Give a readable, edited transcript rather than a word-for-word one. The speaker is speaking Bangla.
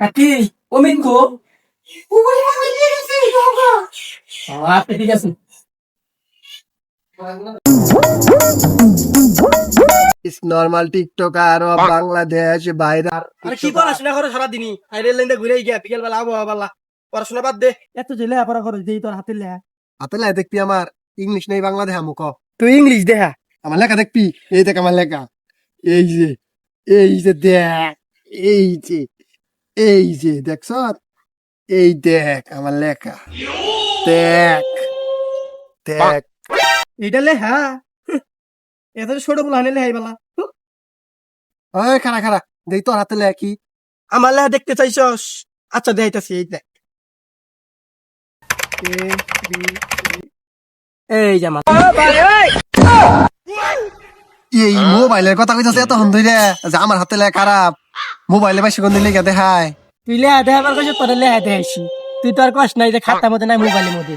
কাকি অমিন কো আপনি ঠিক আছে নর্মাল টিকটকার অফ বাংলাদেশ বাইরে আরে কি পড়াশোনা করো সারাদিনই হাইরেল লাইনে ঘুরে গিয়া বিকেল বেলা আবহাওয়া বালা পড়াশোনা বাদ দে এত যে লেখাপড়া করো যেই তোর হাতে লেখা হাতে লাই দেখবি আমার ইংলিশ নেই বাংলা দেখা মুখ তুই ইংলিশ দেখা আমার লেখা দেখবি এই দেখ আমার লেখা এই যে দেখ এই যে দেখছ এই দেখ আমার লেখা দেখ দেখ এইটা লেখা এত ছোট বলা হানে লেখাই বালা ওই খারা খারা দেখ তোর হাতে লেখা কি আমার লেখা দেখতে চাইছস আচ্ছা দেখাইতাছি এই দেখ এই জামা এই মোবাইলের কথা কইতাছে এত হন ধইরা যে আমার হাতে লেখা খারাপ মোবাইলে বেশি কোন দিলে দেখায় তুই লেখা দেখাবার কাছে তোর লেখা দেখাইছি তুই তো আর কষ্ট নাই যে খাতার মধ্যে নাই মোবাইলের মধ্যে